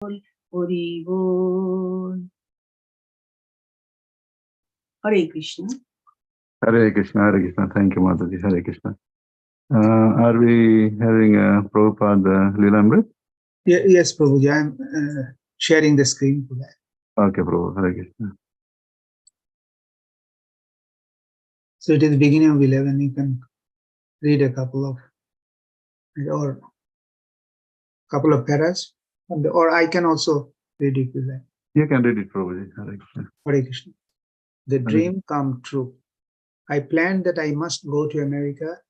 Hari Bol. Hare Krishna. Hare Krishna, Hare Krishna. Thank you, Mataji. Hare Krishna. Are we having a Prabhupada Lilamrit? Yes, Prabhuji. I am sharing the screen for that. Okay, Prabhu. Hare Krishna. So it is the beginning of 11. You can read a couple of paras, or I can also read it with that. You can read it, Prabhuji. Hare Krishna. Hare Krishna. The dream come true. I planned that I must go to America.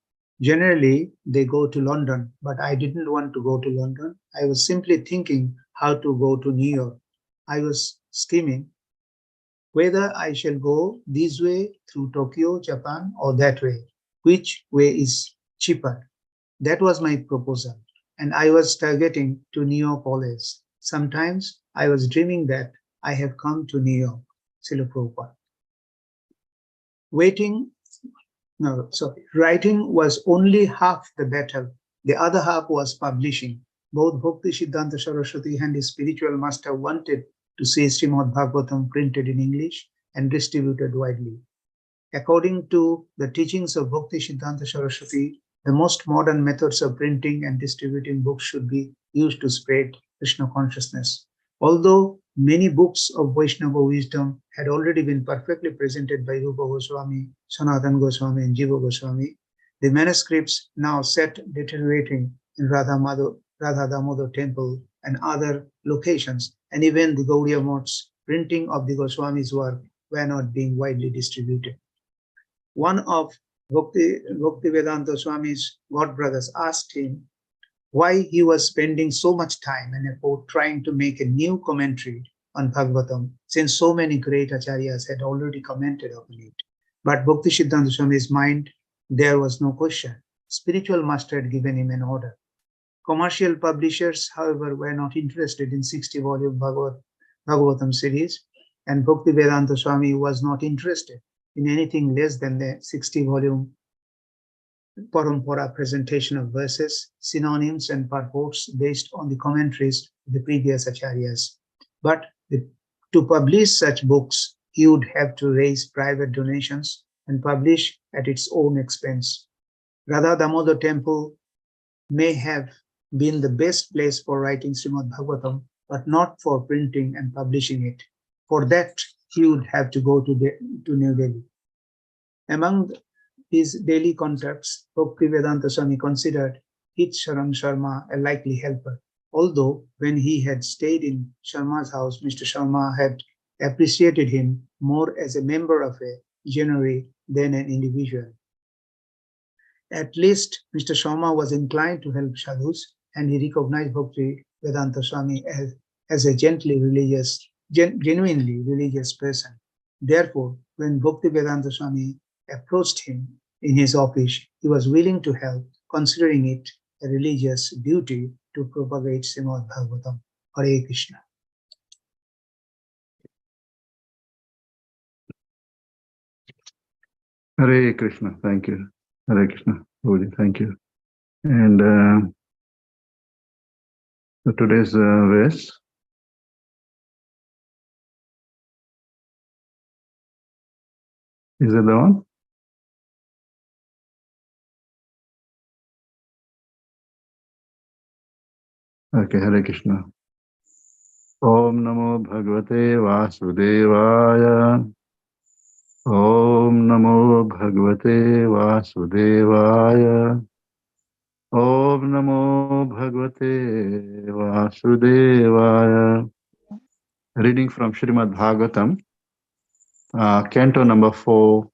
Generally, they go to London, but I didn't want to go to London. I was simply thinking how to go to New York. I was scheming whether I shall go this way through Tokyo, Japan, or that way. Which way is cheaper? That was my proposal, and I was targeting to New York always. Sometimes I was dreaming that I have come to New York. Srila Prabhupada. Writing was only half the battle. The other half was publishing. Both Bhakti Siddhanta Saraswati and his spiritual master wanted to see Srimad Bhagavatam printed in English and distributed widely. According to the teachings of Bhakti Siddhanta Saraswati, the most modern methods of printing and distributing books should be used to spread Krishna consciousness. Although many books of Vaishnava wisdom had already been perfectly presented by Rupa Goswami, Sanatana Goswami, and Jiva Goswami, the manuscripts now sat deteriorating in Radha Damodar temple and other locations, and even the Gaudiya Math's printing of the Goswami's work were not being widely distributed. One of Bhaktivedanta Swami's godbrothers asked him why he was spending so much time and effort trying to make a new commentary on Bhagavatam, since so many great acharyas had already commented upon it. But Bhakti Siddhanta Swami's mind, there was no question. Spiritual master had given him an order. Commercial publishers, however, were not interested in 60-volume Bhagavatam series, and Bhaktivedanta Swami was not interested in anything less than the 60-volume Parampara presentation of verses, synonyms, and purports based on the commentaries of the previous acharyas. But to publish such books, he would have to raise private donations and publish at its own expense. Radha Damodar temple may have been the best place for writing Srimad Bhagavatam, but not for printing and publishing it. For that, he would have to go to New Delhi. Among his daily contacts, Bhaktivedanta Swami considered Hit Sharan Sharma a likely helper, although when he had stayed in Sharma's house, Mr. Sharma had appreciated him more as a member of a genre than an individual. At least Mr. Sharma was inclined to help sadhus, and he recognized Bhaktivedanta Swami as a genuinely religious person. Therefore, when Bhaktivedanta Swami approached him in his office, he was willing to help, considering it a religious duty to propagate Srimad Bhagavatam. Hare Krishna. Hare Krishna. Thank you. Hare Krishna. Prabhuji, thank you. And so today's verse. Is it the one? Okay, Hare Krishna. Om Namo Bhagavate Vasudevaya. Om Namo Bhagavate Vasudevaya. Om Namo Bhagavate Vasudevaya. Reading from Srimad Bhagavatam, Canto number 4,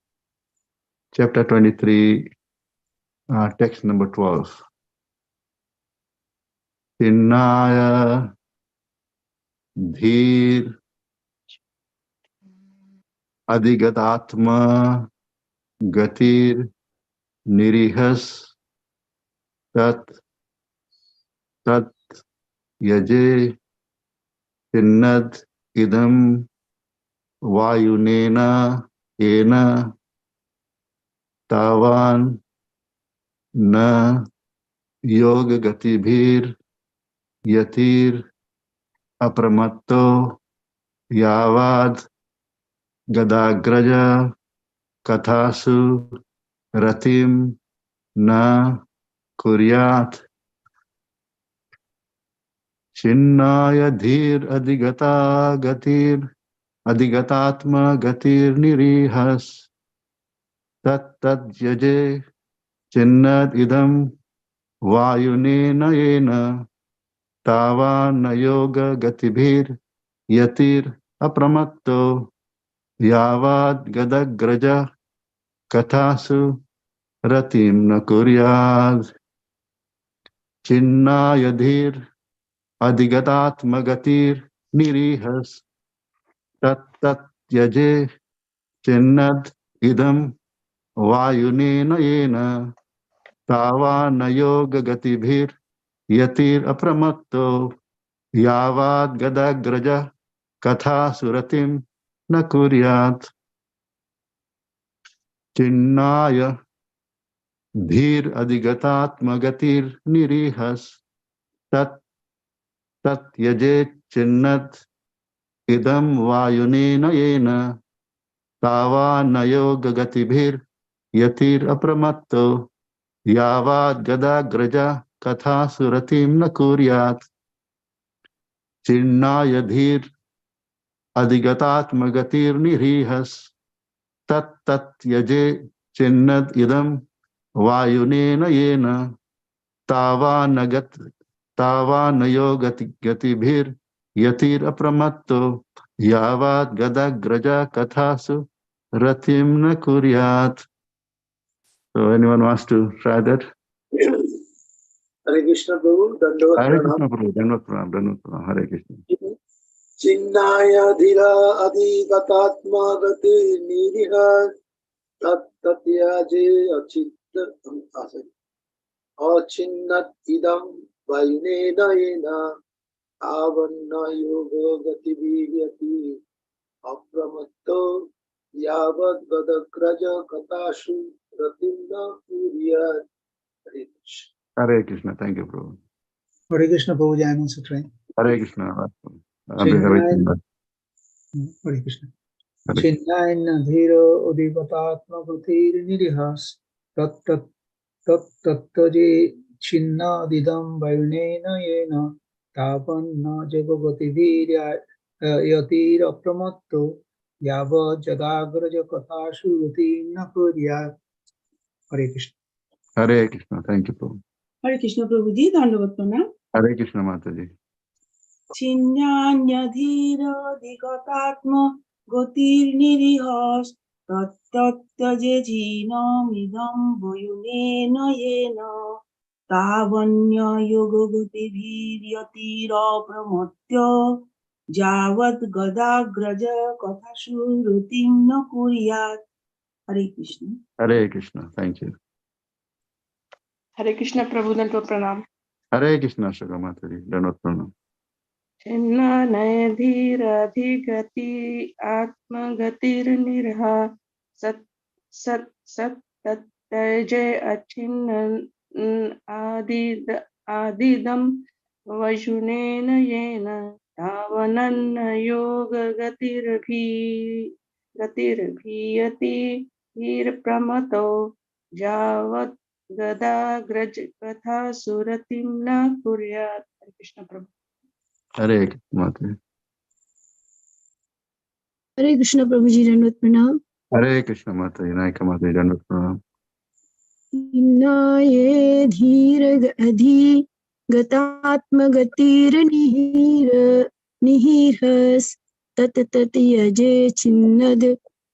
Chapter 23, Text number 12. Tinnaya Dhir Adigatatma Gatir Nirihas Tat Tat Yaje Tinnad Idam Vayunena Ena Tavan Na Yoga Gatibhir Yatir apramatto yavad gadagraja kathasu ratim na kuryat chinnaya dhir adigata gatir adigatatma gatir nirihas tat tat yaje chinnad idam vayunena yena tava nayoga gatibhir yatir apramatto yavad gadagraja kathasu ratim na kuryad chinnayadhir adigatatmagatir nirihas tat tat yaje chinnad idam vayunena yena tava nayoga gatibhir yatir apramatto yavad gadagraja katha suratim na kuryat chinnaya dhir adigatatmagatir nirihas tat tat yaje chinnat idam vayunena yena tava nayoga gatibhir yatir apramatto yavad gadagraja katha suratim na kuryat chinnaya dhir adigatatmagatir nirihas tat tat yaje chinnad idam vayunena yena tava nayo gatibhir yatir apramatto yavad gadagraja kathasu ratim na kuryat. So anyone wants to try that? Hare Krishna Prabhu, Dandavat Hare Pranam. Krishna Prabhu, Dandavat Pranam, Hare Krishna. Chinnaya dhira adigatatma gati niriha tat tatyaje achinnat idam vainena yena avanna yoga gati vivyati apramatto yavad gadakraja katashu ratimna kuryat. Hare Krishna. Hare Krishna, thank you, Prabhu. Hare Krishna, Prabhuji, I am also trying. Hare Krishna. Hare Krishna. Chinnayan dhiro udivatatma gatir nirihas tat tat tat tattaje chinna didam vayunena yena tapanna jagavati virya yatir apramatto yava jadagraja kathashu rati na kuryat. Hare Krishna. Hare Krishna, thank you, Prabhu. Hare Krishna Prabhuji, Dandavat Pranam. Hare Krishna, Mataji. Chinnanyadhira digatatma gotirnirihas tattattaje jhinamidam vayunena yena tavanya yogagativiryatira pramatya javat gadagraja kathashu rutim na kuryat. Hare Krishna. Hare Krishna, thank you. Hare Krishna Prabhu Dandavat Pranam. Hare Krishna, Shaka Mataji, Dandavat Pranam. Chinnaya dhira adhigati atmagatir nirha sat sat sat tattaje achinnan adidam vajunena yena tavananna yoga gatirabhiyati hirpramato javat gadagraj katha suratim na kuryat. Hare Krishna Prabhu. Hare Krishna, Mataji. Hare Krishna Prabhuji, Dandavat Pranam. Hare Krishna, Mataji, Naika Mataji, Dandavat Pranam. Innaye dhira adhi gatatma gatir nihirhas tat tat yaje chinnad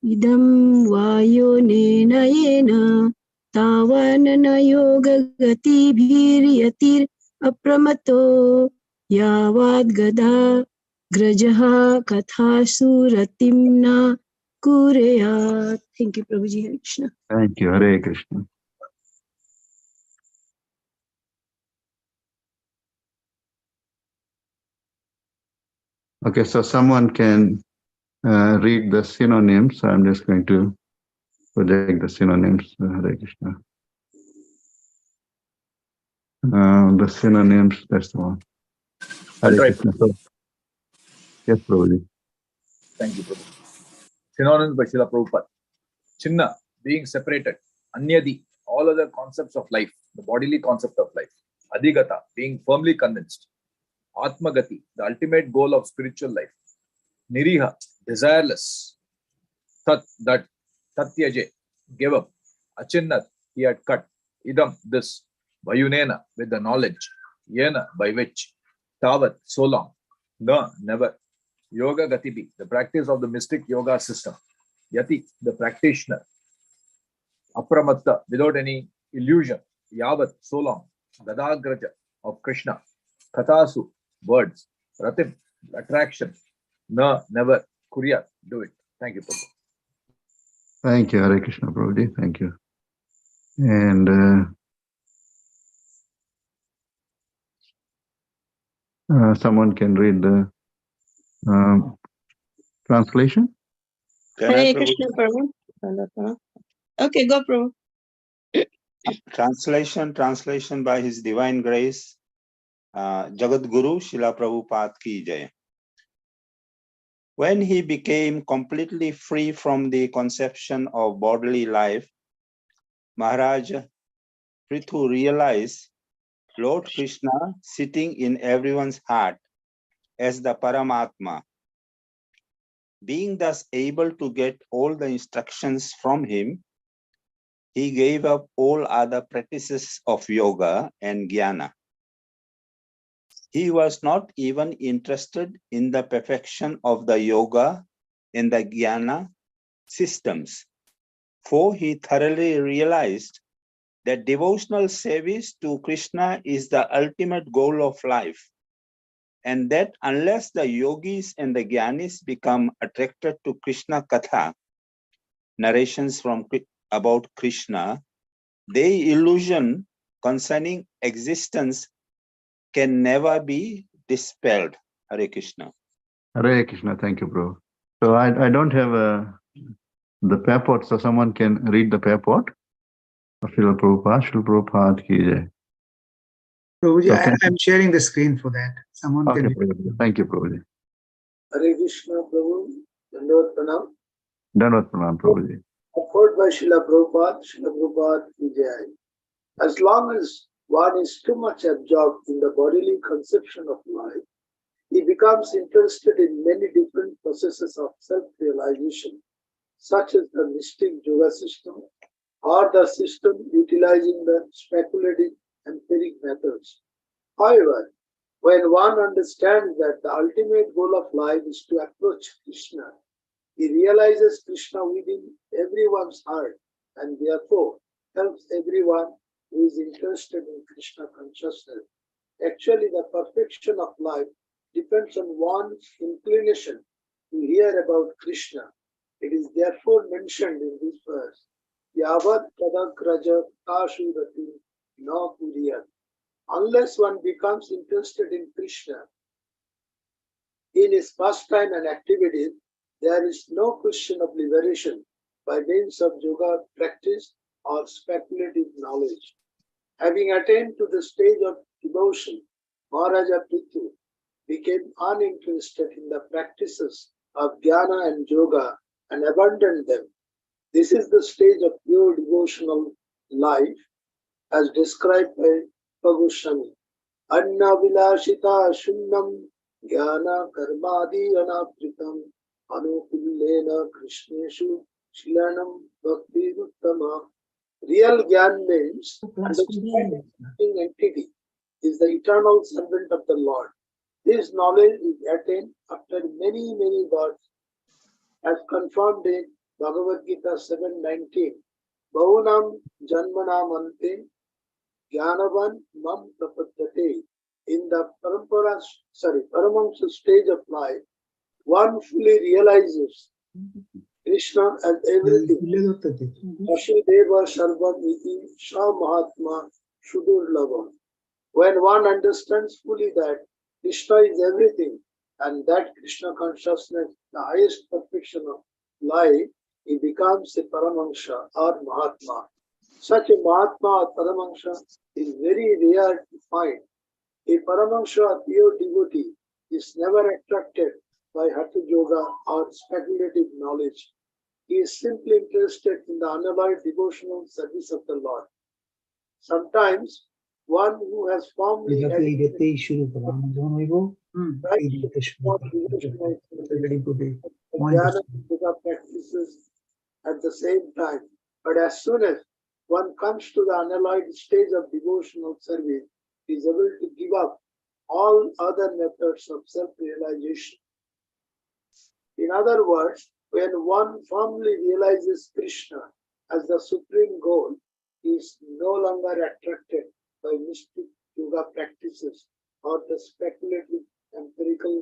idam vayo nena yena tavanana yoga gati bhir yatir apramato yavad gada grajaha kathasu ratimna kureyat. Thank you, Prabhuji. Hare Krishna. Thank you, Hare Krishna. Okay, so someone can read the synonyms. So I'm just going to project the synonyms. Hare Krishna. The synonyms, that's the one. Hare Krishna. So, Yes, Prabhuji. Thank you, Prabhu. Synonyms by Srila Prabhupada. Chinna, being separated. Anyadi, all other concepts of life, the bodily concept of life. Adhigata, being firmly convinced. Atmagati, the ultimate goal of spiritual life. Niriha, desireless. Tat, that. Tatyaje, gave up. Achinnat, he had cut. Idam, this. Vayunena, with the knowledge. Yena, by which. Tavat, so long. Na, never. Yoga Gatibi, the practice of the mystic yoga system. Yati, the practitioner. Apramatta, without any illusion. Yavat, so long. Gadagraja, of Krishna. Kathasu, words. Ratim, attraction. Na, never. Kuryat, do it. Thank you, Prabhu. Thank you, Hare Krishna, Prabhuji. Thank you. And someone can read the translation. Can I, Hare Prabhu? Krishna, Prabhu. Okay, go, Prabhu. Translation by His Divine Grace, Jagat Guru Srila Prabhupada Ki Jai. When he became completely free from the conception of bodily life, Maharaj Prithu realized Lord Krishna sitting in everyone's heart as the Paramatma. Being thus able to get all the instructions from him, he gave up all other practices of yoga and jnana. He was not even interested in the perfection of the yoga and the jnana systems, for he thoroughly realized that devotional service to Krishna is the ultimate goal of life, and that unless the yogis and the jnanis become attracted to Krishna Katha, narrations about Krishna, their illusion concerning existence can never be dispelled. Hare Krishna. Hare Krishna. Thank you, bro. So I don't have the purport, so someone can read the purport of Srila Prabhupada. Srila Prabhupada Ki Jai. Prabhuji, So I'm sharing the screen for that. Someone okay, can. Prabhuji. Thank you, Prabhuji. Hare Krishna, Prabhu. Dandavad Pranam. Dandavat Pranam, Prabhuji. Offered by Srila Prabhupada Ki Jai. As long as one is too much absorbed in the bodily conception of life, he becomes interested in many different processes of self-realization, such as the mystic yoga system or the system utilizing the speculative empiric methods. However, when one understands that the ultimate goal of life is to approach Krishna, he realizes Krishna within everyone's heart and therefore helps everyone who is interested in Krishna consciousness. Actually, the perfection of life depends on one's inclination to hear about Krishna. It is therefore mentioned in this verse, Yavat Kadakraja Kashurati no Kuriyat. Unless one becomes interested in Krishna, in his pastime and activities, there is no question of liberation by means of yoga practice or speculative knowledge. Having attained to the stage of devotion, Maharaja Prithu became uninterested in the practices of jnana and yoga and abandoned them. This is the stage of pure devotional life as described by Pagoswami. Anna vilashita shunnam jnana karmadi anapritam anukullena krishneshu shilanam bhakti uttama. Real Gyan means understanding entity is the eternal servant of the Lord. This knowledge is attained after many, many births, as confirmed in Bhagavad Gita 7:19. Bahunam janmanam ante jnanavan mam prapadyate. In the Paramahamsa stage of life, one fully realizes Krishna as everything. Vasudeva Sarvam iti Sa Mahatma Sudurlabha. When one understands fully that Krishna is everything and that Krishna consciousness is the highest perfection of life, he becomes a Paramahamsa or Mahatma. Such a Mahatma or Paramahamsa is very rare to find. A Paramahamsa or pure devotee is never attracted by by Hatha Yoga or speculative knowledge. He is simply interested in the unalloyed devotional service of the Lord. Sometimes one who has formally এইটাতেই শুরু করো আমরা যখন হইব এইটাতে শুরু করো very good yoga practices at the same time. But as soon as one comes to the unalloyed stage of devotional service, he is able to give up all other methods of self-realization. In other words, when one firmly realizes Krishna as the supreme goal, he is no longer attracted by mystic yoga practices or the speculative empirical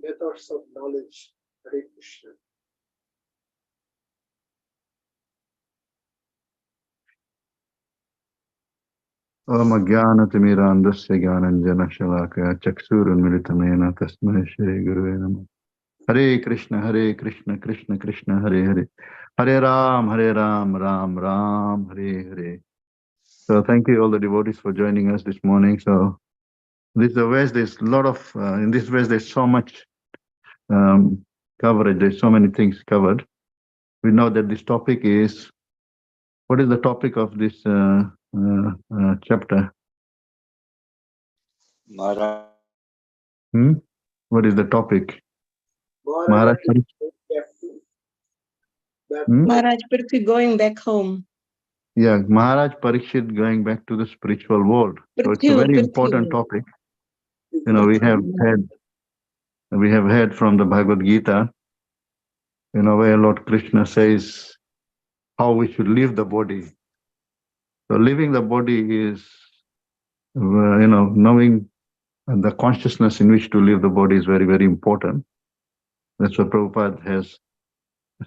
methods of knowledge. Hare Krishna. Om Ajnanatimirandasya Jnananjana Shalakaya Chaksurunmilitamena Tasmai Shri Gurave Namah. Hare Krishna, Krishna Krishna, Hare Hare. Hare Ram, Ram Ram, Hare Hare. So thank you all the devotees for joining us this morning. So this is the West, there's a lot of, in this West there's so much coverage, there's so many things covered. We know that this topic is, what is the topic of this chapter? Maharaj. What is the topic? Maharaj Parikshit going back home. Yeah, Maharaj Parikshit going back to the spiritual world. So it's a very important topic. You know, we have heard from the Bhagavad Gita, you know, where Lord Krishna says how we should leave the body. So leaving the body is, you know, knowing the consciousness in which to leave the body is very, very important. That's why Prabhupada has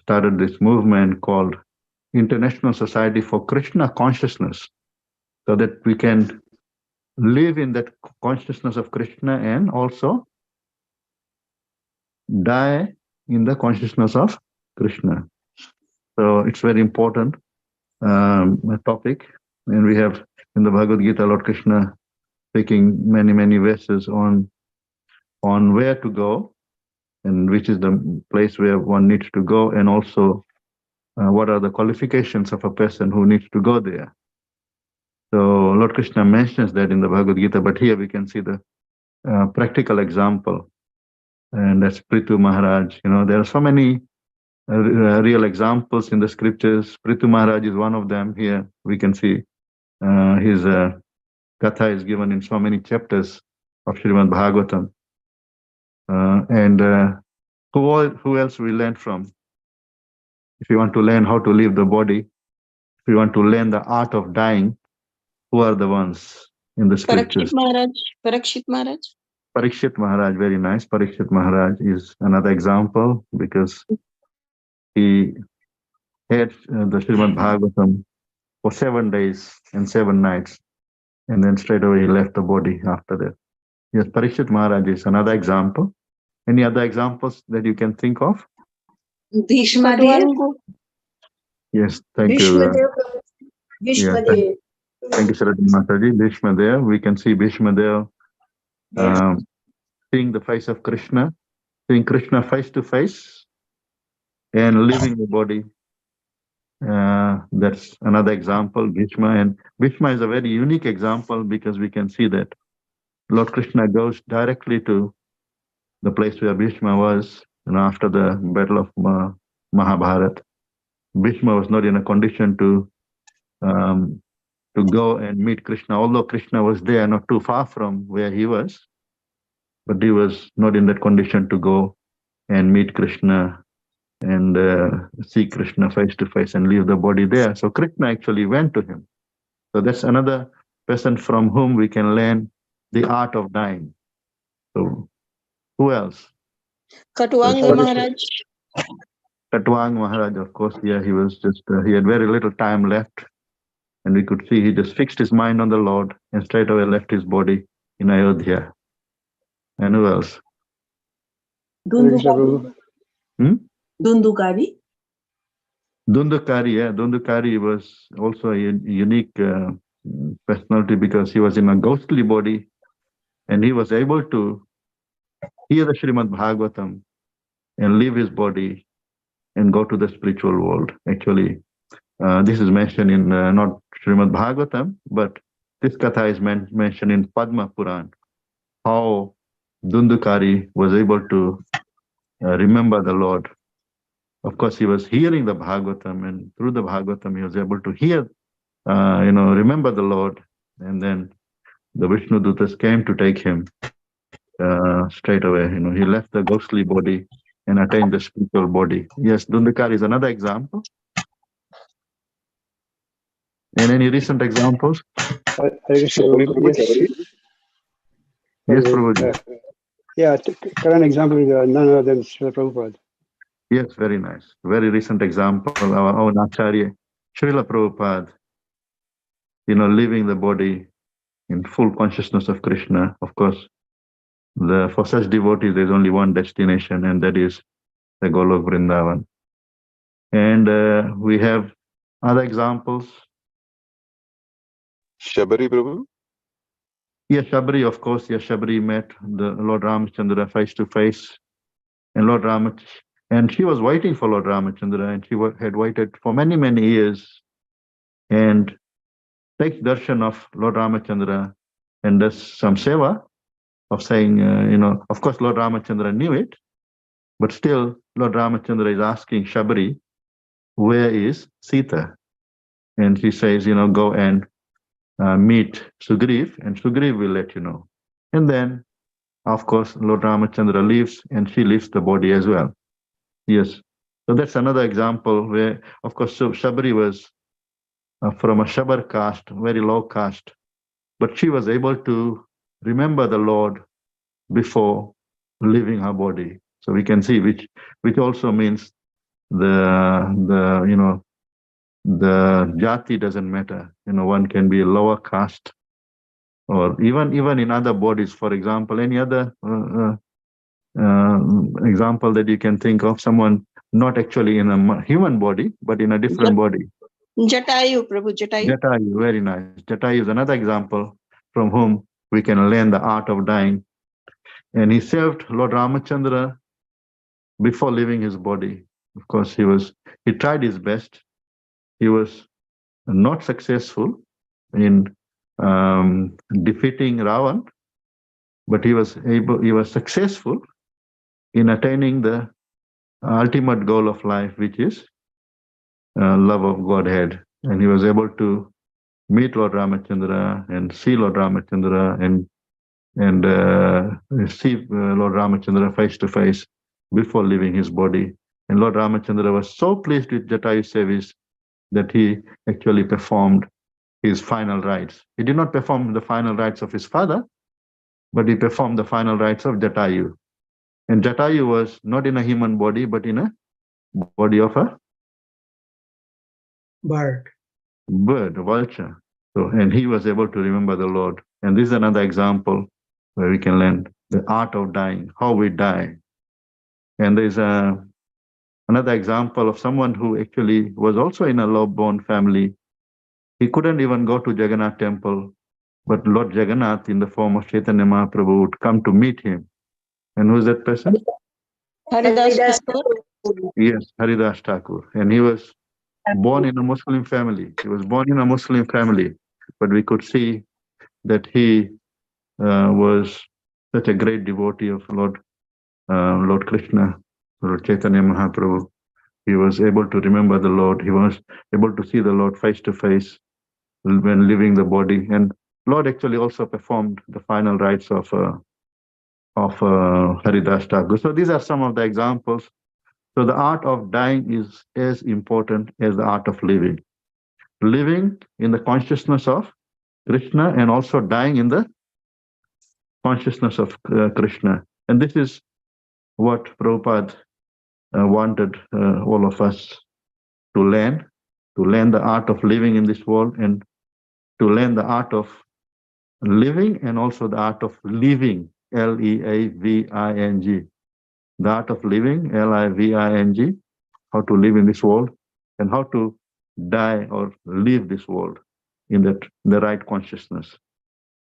started this movement called International Society for Krishna Consciousness, so that we can live in that consciousness of Krishna and also die in the consciousness of Krishna. So it's very important topic, and we have in the Bhagavad Gita Lord Krishna speaking many verses on where to go and which is the place where one needs to go, and also what are the qualifications of a person who needs to go there. So Lord Krishna mentions that in the Bhagavad Gita, but here we can see the practical example, and that's Prithu Maharaj. You know, there are so many real examples in the scriptures. Prithu Maharaj is one of them. Here we can see his Katha is given in so many chapters of Srimad Bhagavatam. And who else we learn from? If you want to learn how to leave the body, if you want to learn the art of dying, who are the ones in the scriptures? Parikshit Maharaj. Parikshit Maharaj, very nice. Parikshit Maharaj is another example because he had the Srimad Bhagavatam for 7 days and 7 nights, and then straight away he left the body after that. Yes, Parikshit Maharaj is another example. Any other examples that you can think of? Bhishmadev. Yes, thank you. Bhishmadev. Thank you, Saradhi Mataji. Bhishmadev, we can see Bhishmadev seeing the face of Krishna, seeing Krishna face to face, and leaving the body. That's another example, Bhishma. And Bhishma is a very unique example because we can see that Lord Krishna goes directly to the place where Bhishma was, you know, after the battle of Mahabharat. Bhishma was not in a condition to go and meet Krishna, although Krishna was there, not too far from where he was, but he was not in that condition to go and meet Krishna and see Krishna face to face and leave the body there. So Krishna actually went to him. So that's another person from whom we can learn the art of dying. So who else? Katwanga Maharaj. Katwang Maharaj, of course, yeah, he was just, he had very little time left, and we could see he just fixed his mind on the Lord and straight away left his body in Ayodhya. And who else? Dundukari. Dundukari, yeah, Dundukari was also a unique personality because he was in a ghostly body and he was able to hear the Srimad Bhagavatam and leave his body and go to the spiritual world. Actually, this is mentioned in not Srimad Bhagavatam, but this katha is mentioned in Padma Puran, how Dundukari was able to remember the Lord. Of course, he was hearing the Bhagavatam, and through the Bhagavatam, he was able to hear, remember the Lord. And then the Vishnu Dutas came to take him straight away. He left the ghostly body and attained the spiritual body. Yes, Dundukari is another example. And any recent examples? Hare Krishna, Prabhu. Yes, Prabhuji. Yeah, current example is none other than Srila Prabhupada. Yes, very nice. Very recent example. Our own Acharya, Srila Prabhupada, leaving the body in full consciousness of Krishna. Of course, for such devotees, there's only one destination, and that is the goal of Vrindavan. And we have other examples. Shabari Prabhu? Yes, Shabari, of course. Yes, Shabari met the Lord Ramachandra face to face, and Lord Ramachandra, and she was waiting for Lord Ramachandra, and she had waited for many, many years, and takes darshan of Lord Ramachandra and does some seva of saying, of course, Lord Ramachandra knew it, but still Lord Ramachandra is asking Shabari, where is Sita? And she says, go and meet Sugriv, and Sugriv will let you know. And then, of course, Lord Ramachandra leaves, and she leaves the body as well. Yes. So that's another example where, of course, Shabari was from a Shabar caste, very low caste, but she was able to remember the Lord before leaving her body. So we can see which also means the jati doesn't matter. One can be a lower caste, or even in other bodies. For example, any other example that you can think of, someone not actually in a human body, but in a different body. Jatayu, Prabhu, Jatayu. Jatayu, very nice. Jatayu is another example from whom we can learn the art of dying. And he served Lord Ramachandra before leaving his body. Of course, he tried his best. He was not successful in defeating Ravan, but he was successful in attaining the ultimate goal of life, which is love of Godhead. And he was able to meet Lord Ramachandra and see Lord Ramachandra and see Lord Ramachandra face to face before leaving his body. And Lord Ramachandra was so pleased with Jatayu's service that he actually performed his final rites. He did not perform the final rites of his father, but he performed the final rites of Jatayu. And Jatayu was not in a human body, but in a body of a Bird. a vulture. So, and he was able to remember the Lord. And this is another example where we can learn the art of dying, how we die. And there's another example of someone who actually was also in a low-born family. He couldn't even go to Jagannath temple, but Lord Jagannath in the form of Chaitanya Mahaprabhu would come to meet him. And who is that person? Haridas Thakur. Yes, Haridas Thakur. And he was born in a Muslim family. He was born in a Muslim family, but we could see that he was such a great devotee of Lord Krishna, Lord Chaitanya Mahaprabhu. He was able to remember the Lord. He was able to see the Lord face to face when leaving the body. And Lord actually also performed the final rites of Haridas Thakur. So these are some of the examples. So the art of dying is as important as the art of living. Living in the consciousness of Krishna and also dying in the consciousness of Krishna. And this is what Prabhupada wanted all of us to learn the art of living in this world, and to learn the art of living and also the art of living, L-E-A-V-I-N-G. The art of living, L-I-V-I-N-G, how to live in this world, and how to die or leave this world in the right consciousness.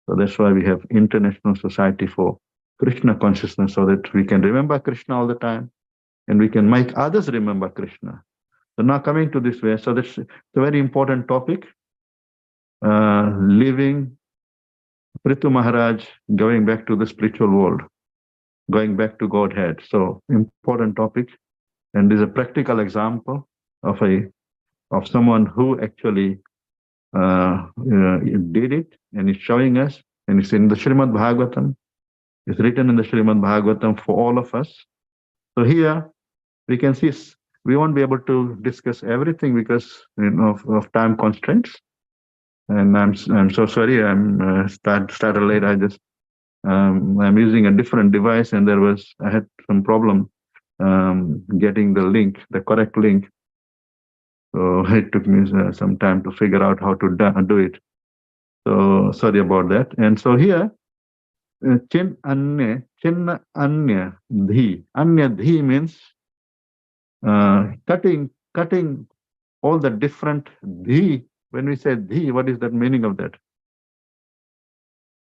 So that's why we have International Society for Krishna Consciousness, so that we can remember Krishna all the time, and we can make others remember Krishna. So now coming to this way, so that's a very important topic. Leaving Prithu Maharaj, going back to the spiritual world, going back to Godhead. So important topic, and is a practical example of someone who actually did it, and is showing us, and it's in the Srimad Bhagavatam. It's written in the Srimad Bhagavatam for all of us. So here we can see we won't be able to discuss everything because of time constraints. And I'm so sorry. I'm started late. I'm using a different device, and I had some problem getting the link, the correct link. So it took me some time to figure out how to do it. So sorry about that. And so here, chin anya dhi. Anya dhi means cutting all the different dhi. When we say dhi, what is that meaning of that?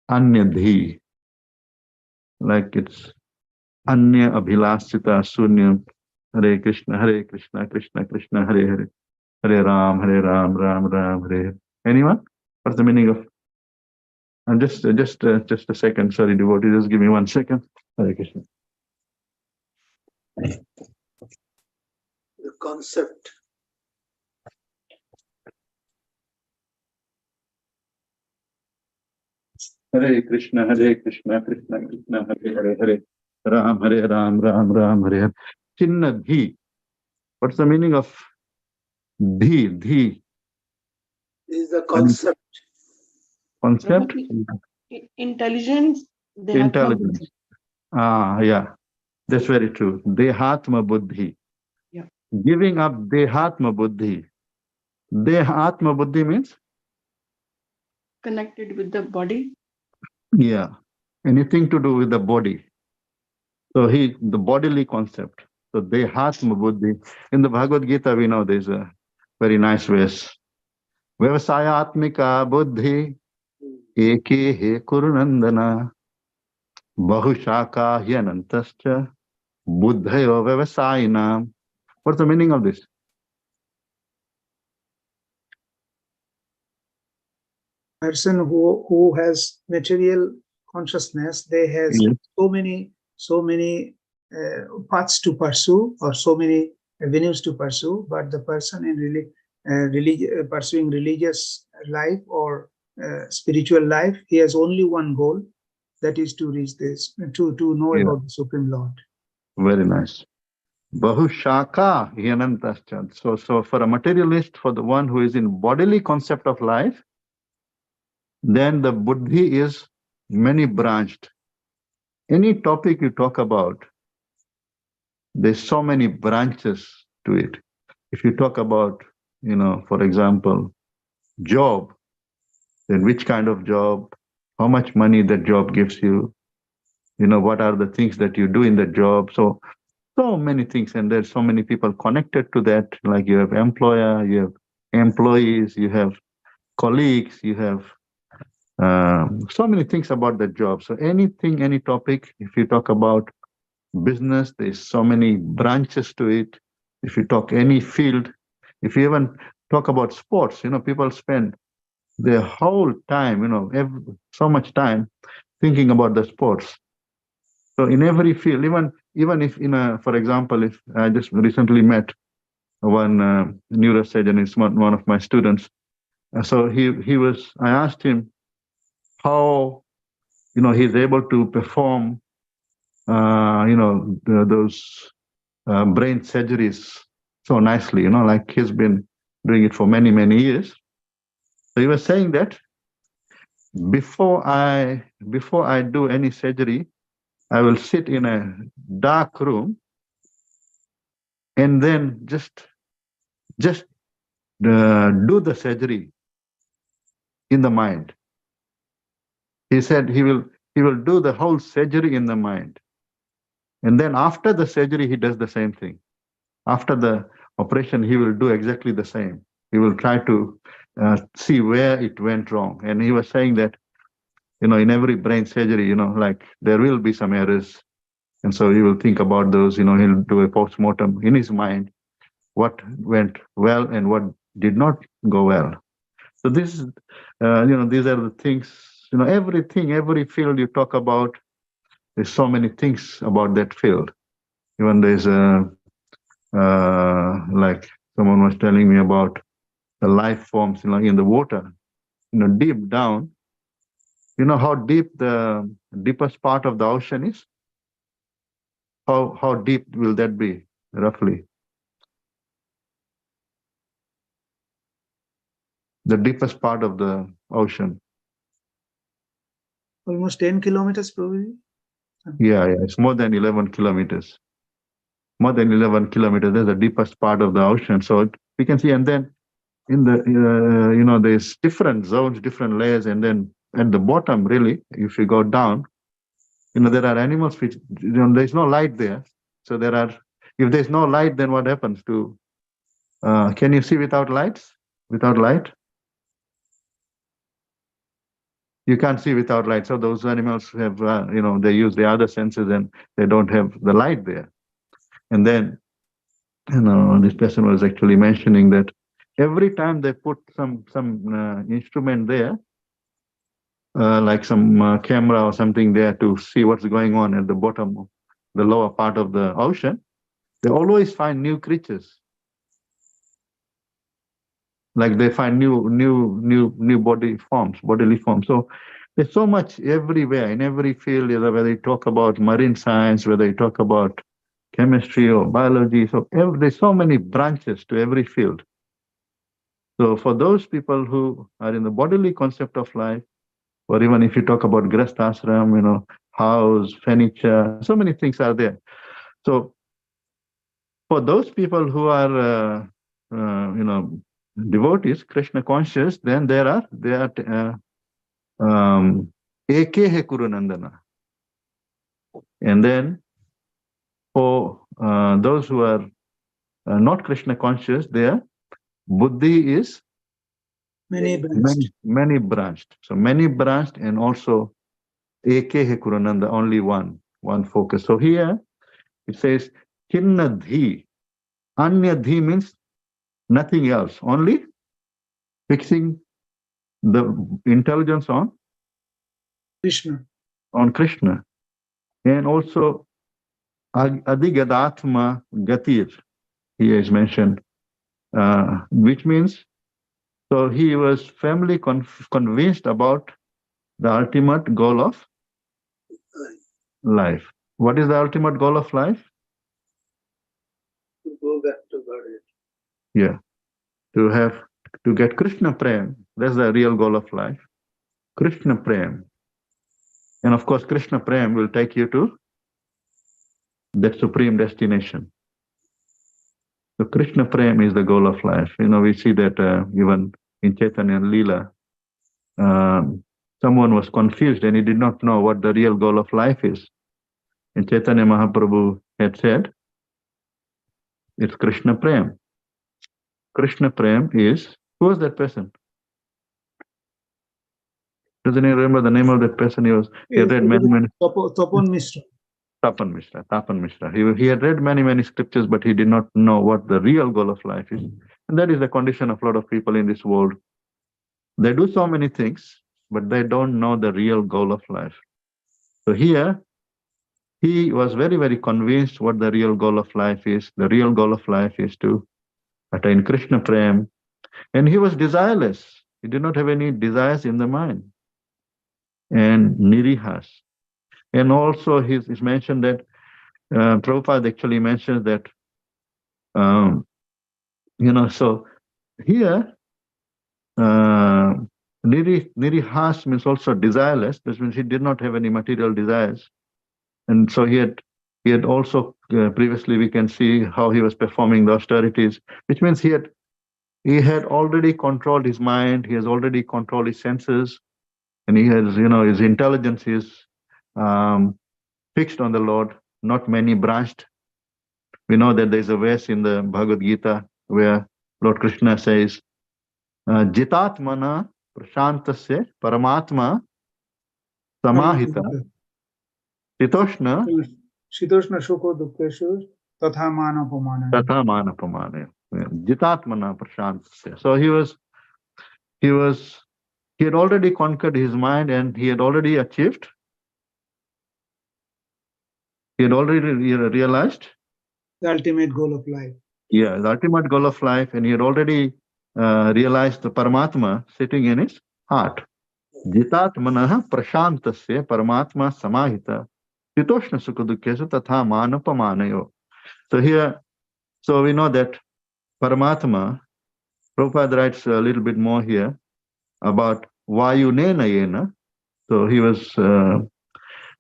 Anya dhi. Like it's anya abhilasita sunyam. Hare Krishna, Krishna Krishna, Hare Hare. Hare Ram, Ram Ram, Hare Hare. Anyone? What's the meaning of? And just a second. Sorry, devotee. Just give me 1 second. Hare Krishna. The concept. Hare Krishna, Krishna Krishna, Hare Hare. Ram, Ram Ram, Hare Hare. Chinna dhi. What's the meaning of dhi? Dhi Is the concept. Concept? Intelligence. Intelligence. Yeah. That's very true. Dehatma buddhi. Yeah. Giving up dehatma buddhi. Dehatma buddhi means? Connected with the body. Yeah. Anything to do with the body. So the bodily concept. So dehatma buddhi. In the Bhagavad Gita, we know there's a very nice verse. Vyavasayatmika buddhi eke he kurunandana bahushaka hyanantascha buddhayo vyavasayinam. What's the meaning of this? Person who has material consciousness, they has so many paths to pursue, or so many avenues to pursue, but the person in pursuing religious life or spiritual life, he has only one goal, that is to reach this, to know about the Supreme Lord. Very nice. Bahushaka hyanantascha. So for a materialist, for the one who is in bodily concept of life, then the buddhi is many branched. Any topic you talk about, there's so many branches to it. If you talk about, for example, job, then which kind of job, how much money that job gives you, what are the things that you do in the job. So many things, and there's so many people connected to that. Like you have employer, you have employees, you have colleagues, you have so many things about the job. So any topic, if you talk about business, there's so many branches to it. If you talk any field, if you even talk about sports, people spend their whole time, so much time thinking about the sports. So in every field, even if for example, if I just recently met one neurosurgeon, is one of my students. So I asked him how, he's able to perform, those brain surgeries so nicely, like he's been doing it for many, many years. So he was saying that before I do any surgery, I will sit in a dark room and then just do the surgery in the mind. He said he will do the whole surgery in the mind. And then after the surgery, he does the same thing. After the operation, he will do exactly the same. He will try to see where it went wrong. And he was saying that, in every brain surgery, like there will be some errors. And so he will think about those, he'll do a post-mortem in his mind, what went well and what did not go well. So this is, these are the things, everything, every field you talk about, there's so many things about that field. Even there's like someone was telling me about the life forms, in the water, deep down. You know how deep the deepest part of the ocean is? How deep will that be, roughly? The deepest part of the ocean. Almost 10 kilometers, probably. Yeah, it's more than 11 kilometers. More than 11 kilometers. That's the deepest part of the ocean. So we can see, and then in the, there's different zones, different layers, and then at the bottom, really, if you go down, there are animals which, there's no light there. So if there's no light, then what happens to, can you see without lights? Without light? You can't see without light. So those animals have, they use the other senses and they don't have the light there. And then, this person was actually mentioning that every time they put some instrument there, like some camera or something there to see what's going on at the bottom, the lower part of the ocean, they always find new creatures. Like they find new bodily forms. So there's so much everywhere in every field, whether you talk about marine science, whether you talk about chemistry or biology. So there's so many branches to every field. So for those people who are in the bodily concept of life, or even if you talk about Grasta Ashram, house, furniture, so many things are there. So for those people who are, devotees, Krishna conscious, then they are Ekehe Kurunandana. And then for those who are not Krishna conscious, their Buddhi is Many branched. many branched. So many branched, and also Ekehe Kurunanda, only one focus. So here it says Kinna Dhi. Anya Dhi means nothing else, only fixing the intelligence on Krishna. And also Adigadatma Gatir, here is mentioned, which means, so he was firmly convinced about the ultimate goal of life. What is the ultimate goal of life? To go back to Godhead. Yeah, to get Krishna Prem. That's the real goal of life. Krishna Prem. And of course, Krishna Prem will take you to that supreme destination. So Krishna Prem is the goal of life. We see that even in Chaitanya Leela, someone was confused and he did not know what the real goal of life is. And Chaitanya Mahaprabhu had said, it's Krishna Prem. Krishna Prem is, who was that person? Doesn't he remember the name of that person? He had read many. Tapan Mishra. Tapan Mishra. He had read many scriptures, but he did not know what the real goal of life is. And that is the condition of a lot of people in this world. They do so many things, but they don't know the real goal of life. So here, he was very convinced what the real goal of life is. The real goal of life is to attain Krishna Prem. And he was desireless. He did not have any desires in the mind. And nirihas. And also it's mentioned that Prabhupada actually mentions that, so here, nirihas means also desireless. This means he did not have any material desires. And so he had also, previously we can see how he was performing the austerities, which means he had already controlled his mind, he has already controlled his senses, and he has, his intelligence is fixed on the Lord, not many branched. We know that there's a verse in the Bhagavad Gita where Lord Krishna says, Jitatmana prashantasya paramatma samahita titoshna Shitoshna Shuko Dukkeshu Tatha Manapamana. Tatha manapamane. Jitatmana prashantasya. So he had already conquered his mind and he had already achieved. He had already realized. The ultimate goal of life. Yeah, the ultimate goal of life, and he had already realized the Paramatma sitting in his heart. Jitatmanaha prashantasya Paramatma samahita Shitoshna Sukadukeshu Tatha manapamanayo. So here, so we know that Paramatma, Prabhupada writes a little bit more here about Vayunena yena. So he was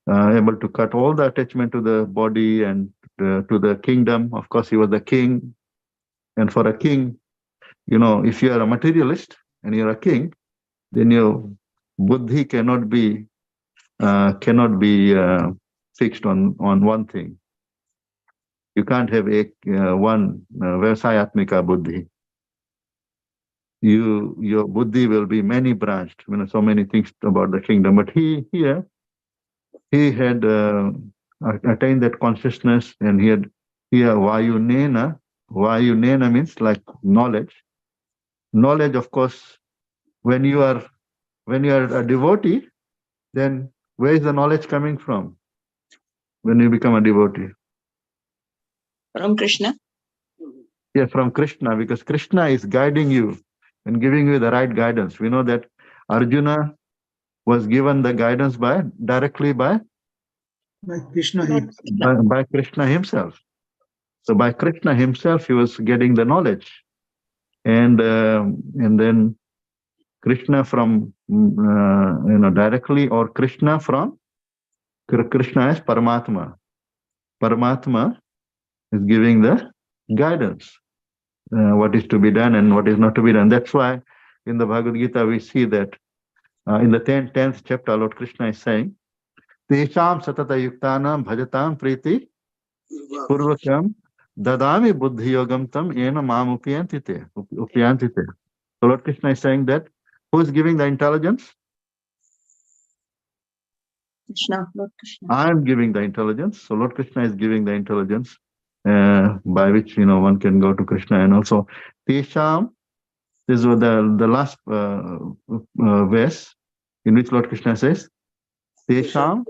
able to cut all the attachment to the body and to the kingdom. Of course, he was the king. And for a king, you know, if you are a materialist and you're a king, then your buddhi cannot be fixed on one thing. You can't have one Vyasayatmika buddhi. Your buddhi will be many branched, you know, so many things about the kingdom. But he had attained that consciousness, and he had here Vayunena. Vayunena means like knowledge. Knowledge, of course, when you are a devotee, then where is the knowledge coming from? When you become a devotee? From Krishna. Yeah, from Krishna, because Krishna is guiding you and giving you the right guidance. We know that Arjuna was given the guidance directly by Krishna. By Krishna himself. So by Krishna himself, he was getting the knowledge, and then Krishna from directly, or Krishna from Krishna is Paramatma. Paramatma is giving the guidance, what is to be done and what is not to be done. That's why in the Bhagavad Gita we see that in the 10th chapter, Lord Krishna is saying, Tesham satata yuktanam bhajatam priti purvakam dadami buddhi yogam tam ena mam upyantite. So Lord Krishna is saying that who is giving the intelligence? Krishna, Lord Krishna. I am giving the intelligence. So Lord Krishna is giving the intelligence by which one can go to Krishna. And also Tesham, this was the last verse in which Lord Krishna says, Tesham.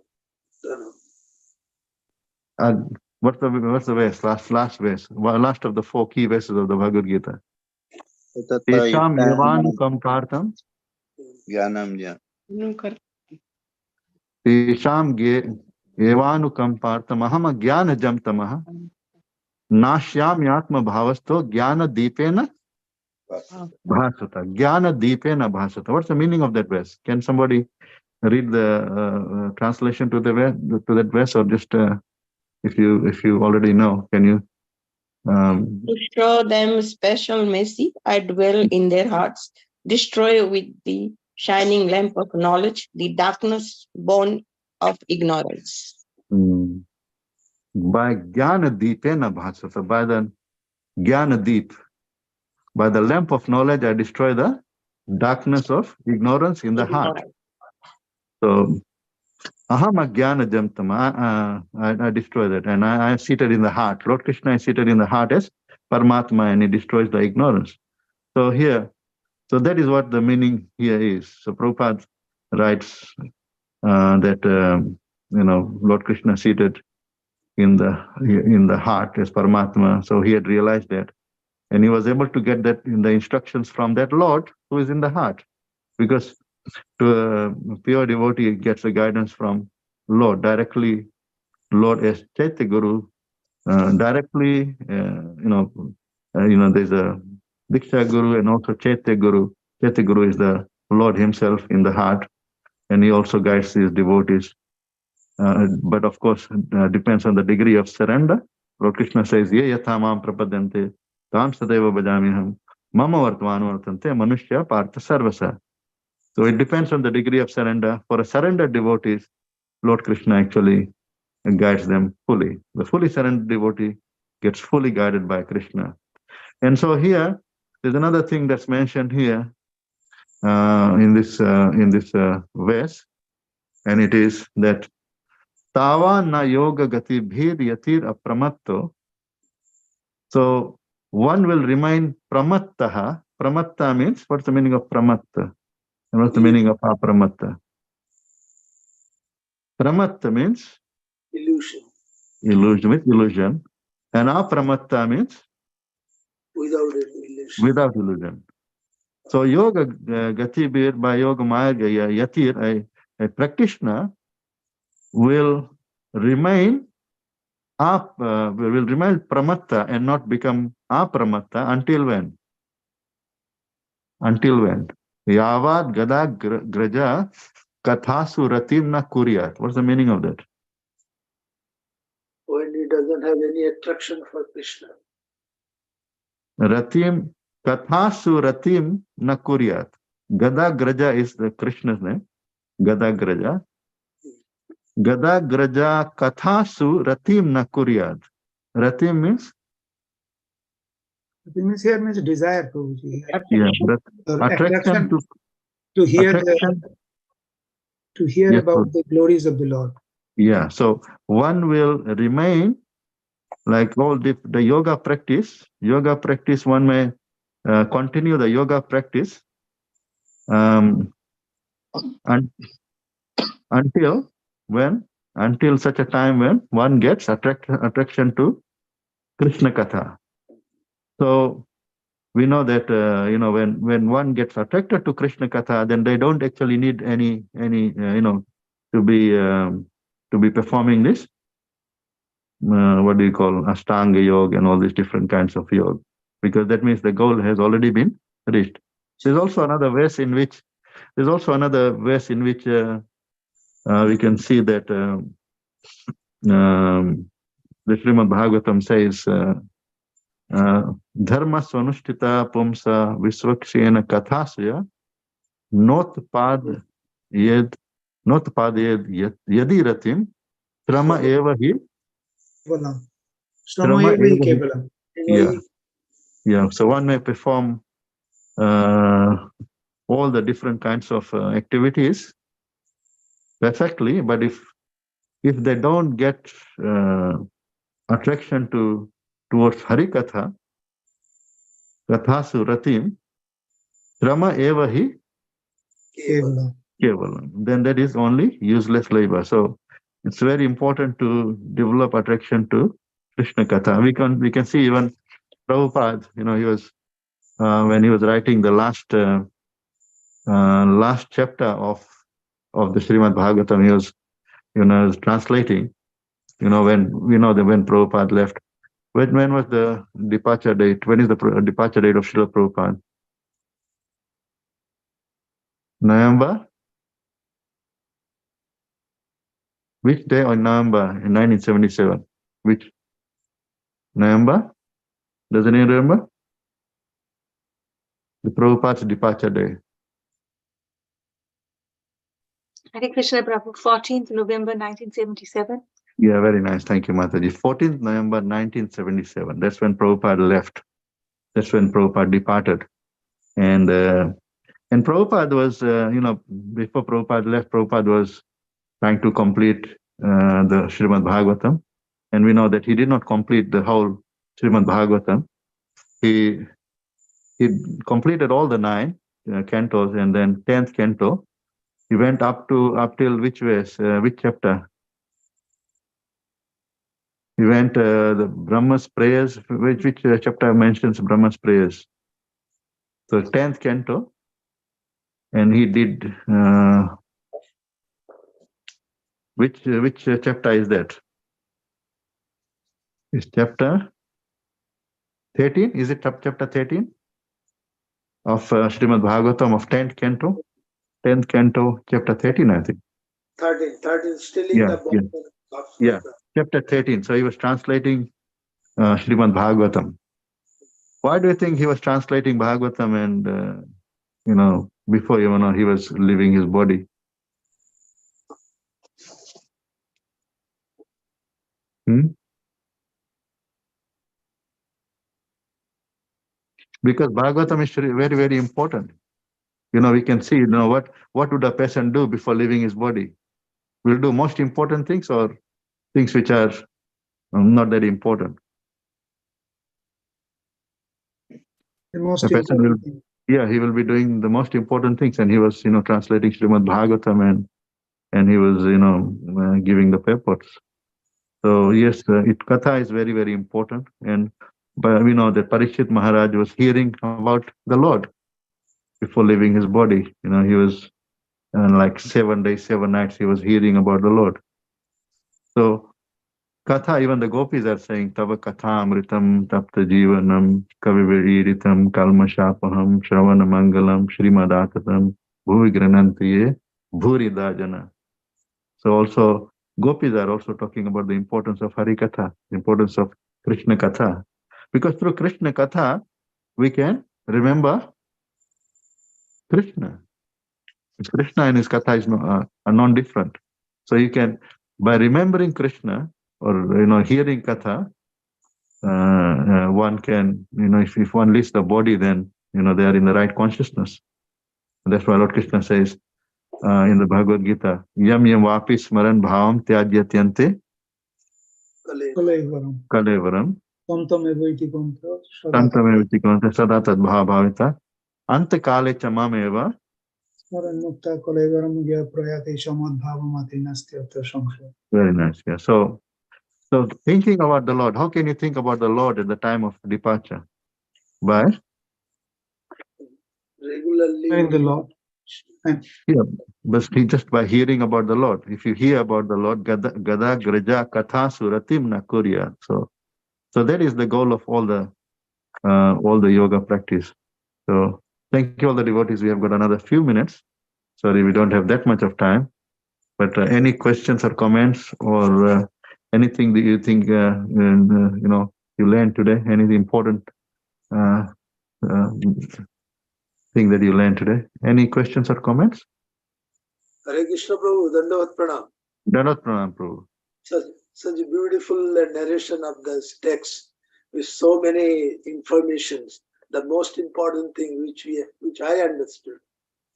What's the verse? Last verse. Last of the 4 key verses of the Bhagavad Gita. Tesham evanukam partam. Tesham evanukam partam aham jnana jam tamaha. Nashyam yatma bhavasto jnana deepena bhasata. Jnana deepena bhasata. What's the meaning of that verse? Can somebody read the translation to that verse, or just if you already know, can you? To show them special mercy, I dwell in their hearts, destroy with the shining lamp of knowledge the darkness born of ignorance. By Jnana Deepena Bhasata, by the Jnana Deep, by the lamp of knowledge, I destroy the darkness of ignorance in the heart. So, Aham Jnana Jamtama, I destroy that, and I am seated in the heart. Lord Krishna is seated in the heart as Paramatma, and he destroys the ignorance. So so that is what the meaning here is. So Prabhupada writes that Lord Krishna seated in the heart as Paramatma. So he had realized that, and he was able to get that in the instructions from that Lord who is in the heart, because to a pure devotee gets the guidance from Lord directly. Lord as Chaitya Guru directly. There's a Diksha Guru and also Chaitya Guru. Chaitya Guru is the Lord himself in the heart, and he also guides his devotees. But of course, depends on the degree of surrender. Lord Krishna says, Ye yatha mam prapadante, tam sadeva bhajamiham, mama vartmano vartante, manushya partha sarvasa. So it depends on the degree of surrender. For a surrendered devotees, Lord Krishna actually guides them fully. The fully surrendered devotee gets fully guided by Krishna. And so here, there's another thing that's mentioned here in this verse, and it is that Tava na yoga gati bhir yatir apramatto. So one will remain pramattaha. Pramatta means, what's the meaning of pramatta? And what's the meaning of apramatta? Pramatta means illusion, illusion, with illusion. And apramatta means without any illusion. without illusion. So yoga gati bhir, by yoga maya yatir, a practitioner will remain will remain pramatta and not become apramatta until when? Until when? Yavad gada graja kathasu ratim na kuryat. What's the meaning of that? When he doesn't have any attraction for Krishna. Ratim, kathasu ratim na kuryat. Gada graja is the Krishna's name. Gada graja. Gada graja kathasu ratim na kuryat. Ratim means? It means here means desire, Prabhuji. Yeah, Or attraction to hear attraction. to hear Yes, about the glories of the Lord. yeah, so one will remain like all the yoga practice. Yoga practice, one may continue the yoga practice and until such a time when one gets attraction to Krishna Katha. So we know that when one gets attracted to Krishna Katha, then they don't actually need any to be performing this what do you call Ashtanga yoga and all these different kinds of yoga, because that means the goal has already been reached. There's also another verse in which we can see that the Srimad Bhagavatam says dharma swanushtita pumsa visvakshena kathasya notpad yed yadi ratim trama eva hi Kevalam. trama Shramayeva eva hi. Kevalam. Yeah. So one may perform all the different kinds of activities perfectly, but if they don't get attraction towards Harikatha, Kathasu Ratim, Rama eva hi Kevalam. kevalam, then that is only useless labor. So it's very important to develop attraction to Krishna Katha. We can see even Prabhupada, he was when he was writing the last chapter of the Srimad Bhagavatam, he was translating. When Prabhupada left. When was the departure date? When is the departure date of Srila Prabhupada? November? Which day on November in 1977? Which November? Does anyone remember? The Prabhupada's departure day. Hare Krishna Prabhu, 14th November 1977. Yeah, very nice. Thank you, Mataji. 14th November 1977. That's when Prabhupada left. That's when Prabhupada departed. And Prabhupada was, before Prabhupada left, Prabhupada was trying to complete the Srimad Bhagavatam. And we know that he did not complete the whole Srimad Bhagavatam. He completed all the 9 cantos, and then 10th canto, he went up till which verse, which chapter? He went the Brahma's prayers. Which chapter mentions Brahma's prayers? So 10th canto, and he did which chapter is that? Is chapter 13? Is it chapter 13 of Srimad Bhagavatam of 10th canto? 10th canto, chapter 13, I think. 13 still in the bottom of Yeah, chapter 13. So he was translating Srimad Bhagavatam. Why do you think he was translating Bhagavatam and, before he was leaving his body? Because Bhagavatam is very, very important. We can see, what would a person do before leaving his body? We'll do most important things or things which are not that important. The most A person will, important thing. yeah, he will be doing the most important things, and he was, translating Srimad Bhagavatam, and he was, giving the papers. So yes, Katha is very, very important, and but we know that Parikshit Maharaj was hearing about the Lord before leaving his body. He was like 7 days, 7 nights, he was hearing about the Lord. So Katha, even the gopis are saying, Tava Katha Amritam Tapta Jivanam Kaviviritam Kalmashapaham Shravana Mangalam Srimadatam Bhuvi Granantiye Bhuri Dajana. So also gopis are also talking about the importance of Hari Katha, the importance of Krishna Katha. Because through Krishna Katha, we can remember Krishna. Krishna and his Katha are non-different. So you can, by remembering Krishna or hearing Katha, one can, if one leaves the body, then they are in the right consciousness. And that's why Lord Krishna says in the Bhagavad Gita, Yam yam vapi smaran bhavam tyajatyante Kalevaram. kalevaram Tamtameviti kontra tantameviti konta sada tad bhavavita anta kale chamameva. Smaran mukta kalevaram gya prayate samadbhavamati nastyatra samshaya. Very nice. Yeah. So thinking about the Lord, how can you think about the Lord at the time of departure? By Regularly. Knowing the Lord. And yeah, but just by hearing about the Lord. If you hear about the Lord, Gada Graja Katha Suratim Nakurya. So that is the goal of all the yoga practice. So thank you all the devotees. We have got another few minutes. Sorry, we don't have that much of time. But any questions or comments or anything that you think you learned today? Anything important thing that you learned today? Any questions or comments? Hare Krishna Prabhu, Dandavat Pranam. Dandavat Pranam Prabhu. Such a beautiful narration of this text with so many informations. The most important thing which I understood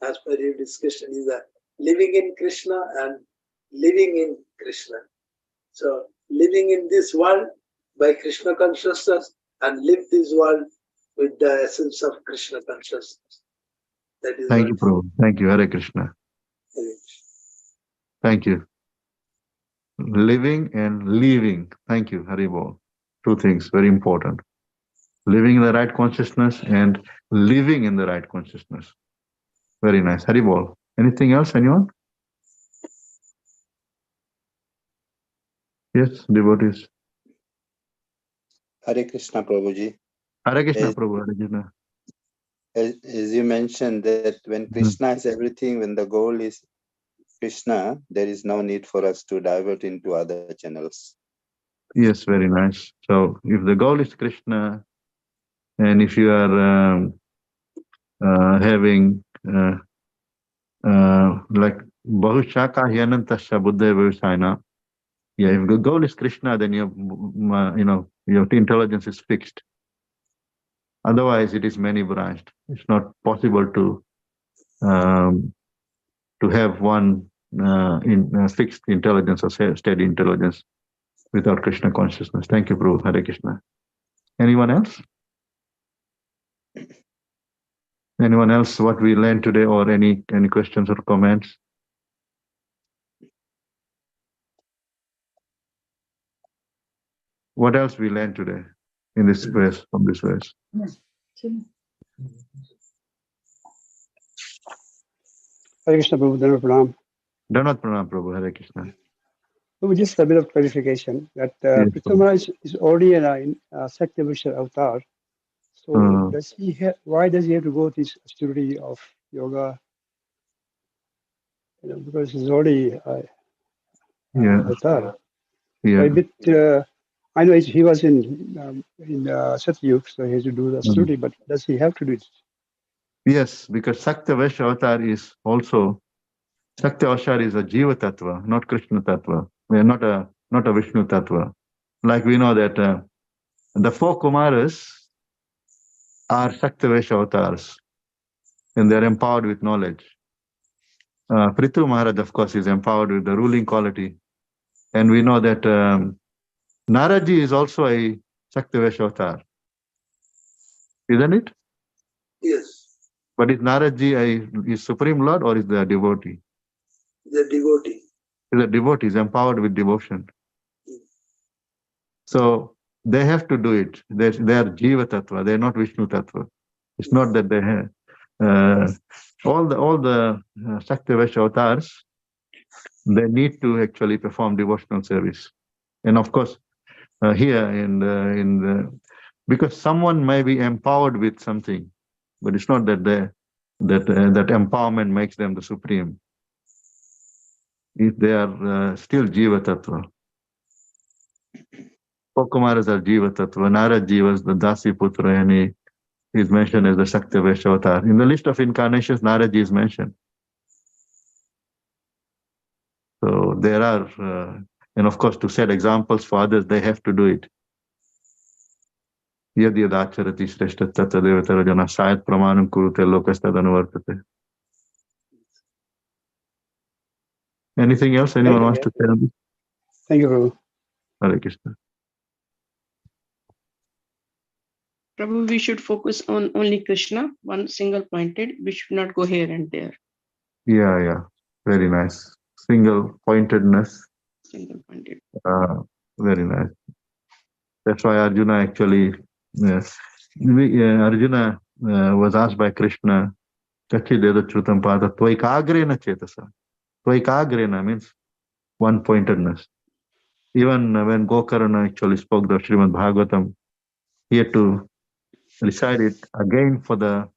as per your discussion is that living in Krishna and living in Krishna. So living in this world by Krishna consciousness and live this world with the essence of Krishna consciousness. That is Thank you, Prabhu. Thank you, Hare Krishna. Thank you. Living and leaving. Thank you, Haribol. Two things, very important. Living in the right consciousness and living in the right consciousness. Very nice. Haribol. Anything else, anyone? Yes, devotees. Hare Krishna, Prabhuji. Hare Krishna, As- Prabhu. Hare Krishna. As you mentioned that when Krishna is everything, when the goal is Krishna, there is no need for us to divert into other channels. Yes, very nice. So if the goal is Krishna, and if you are having like Bahushaka Hyanantasya Buddha Vivasana, yeah, if the goal is Krishna, then your intelligence is fixed. Otherwise, it is many branched. It's not possible to have one fixed intelligence or steady intelligence without Krishna consciousness. Thank you, Prabhu. Hare Krishna. Anyone else? Anyone else? What we learned today, or any questions or comments? What else we learned today in this verse, from this verse? Hare Krishna Prabhu, Dandavat Pranam. Dandavat Pranam, Prabhu. Hare Krishna. Prabhu, just a bit of clarification that Yes, Prithu Maharaj is already in Satyavishar avatar. So does he why does he have to go to this austerity of yoga? Because he's already avatar. Yeah. A bit. I know he was in Satyug, so he has to do the austerity. But does he have to do it? Yes, because Satyavishar avatar is also Satyavishar is a Jiva Tattva, not Krishna Tattva. We are not a Vishnu Tattva. Like we know that the 4 Kumaras are Satyavishar avatars, and they are empowered with knowledge. Prithu Maharaj, of course, is empowered with the ruling quality. And we know that Naraji is also a Shaktivesh avatar, isn't it? Yes, But is Naraji is Supreme Lord or is the devotee? the devotee. Is a devotee, is empowered with devotion. So they have to do it. They are Jiva Tattva. They are not Vishnu Tattva. It's not that they have all the Shaktivesh avatars. They need to actually perform devotional service, and of course here because someone may be empowered with something, but it's not that that empowerment makes them the supreme. If they are still Jiva Tattva. Kumaras are Jiva Tattva. Naraji was the Dasi Putra, and he is mentioned as the Shaktivesh avatar. In the list of incarnations, Naraji is mentioned. So there are, and of course, to set examples for others, they have to do it. Yad yad acharati shreshta tatta devatara jana sayat pramanam kurute lokastad anuvartate. Anything else anyone wants to say on this? Thank you, Prabhu. Hare Krishna. Prabhu, we should focus on only Krishna, one single pointed. We should not go here and there. Yeah. Very nice. Single pointedness. Single pointed. Very nice. That's why Arjuna actually, Arjuna was asked by Krishna, Kachideda Chrutam Pada Tvaikagrena Chetasa. Tvaikagrena means one pointedness. Even when Gokarna actually spoke the Srimad Bhagavatam, he had to recite it again for the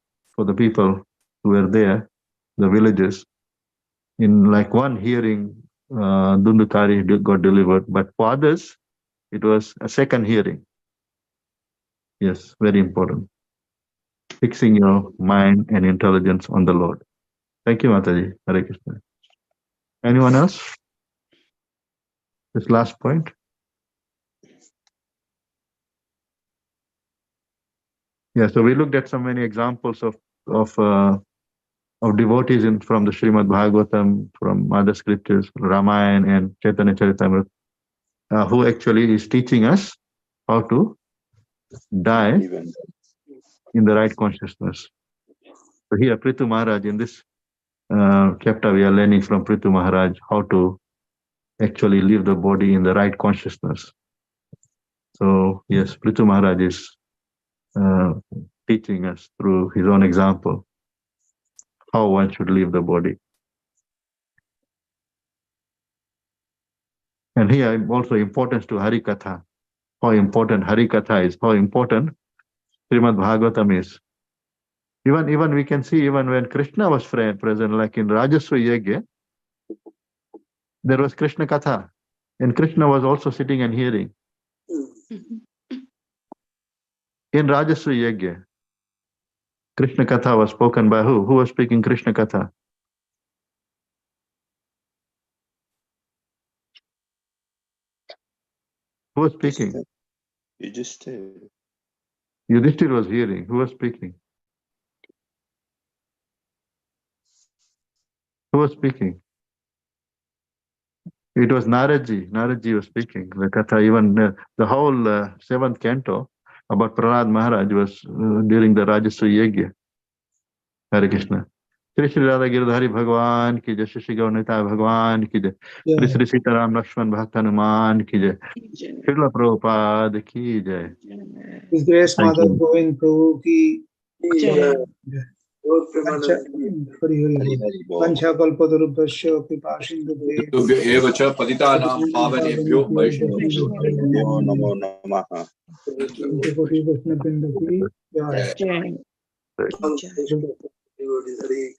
people who were there, the villagers. In like one hearing, Dundukari got delivered, but for others, it was a second hearing. Yes, very important. Fixing your mind and intelligence on the Lord. Thank you, Mataji. Hare Krishna. Anyone else? This last point. Yeah, so we looked at so many examples of devotees from the Srimad Bhagavatam, from other scriptures, Ramayana and Chaitanya Charitamrita, who actually is teaching us how to die in the right consciousness. So here, Prithu Maharaj, in this chapter, we are learning from Prithu Maharaj how to actually live the body in the right consciousness. So yes, Prithu Maharaj is teaching us through his own example how one should live the body. And here also importance to Harikatha, how important Harikatha is, how important Srimad Bhagavatam is. Even we can see, even when Krishna was present, like in Rajaswa Yagya, there was Krishna Katha, and Krishna was also sitting and hearing. In Rajaswa Yagya, Krishna Katha was spoken by who? Who was speaking Krishna Katha? Who was speaking? Yudhishthira. Yudhishthira was hearing. Who was speaking? Who was speaking? It was Naraji. Naraji was speaking. The Katha, even the whole seventh canto about Prahlad Maharaj was during the Rajaswa Yagya. Hare Krishna. Shri Shri Radha Giridhari Bhagwan ki jai, Shri Shri Gaunita Bhagwan ki jai, Shri Shri Sitaram Lakshman Bhakta Hanuman ki jai, Srila Prabhupada ki jai. His Grace Madhav Govind Prabhu ki Jai. Lord Premanand. Hari Hari Bol. Pancha Kalpatarubhasya Kripa Sindhubhe. Tubhyo eva cha patitanam pavanebhyo vaishnavebhyo Namo Namaha. Koti Vaishnava Vrinda ki jai. Jai. All devotees, Hare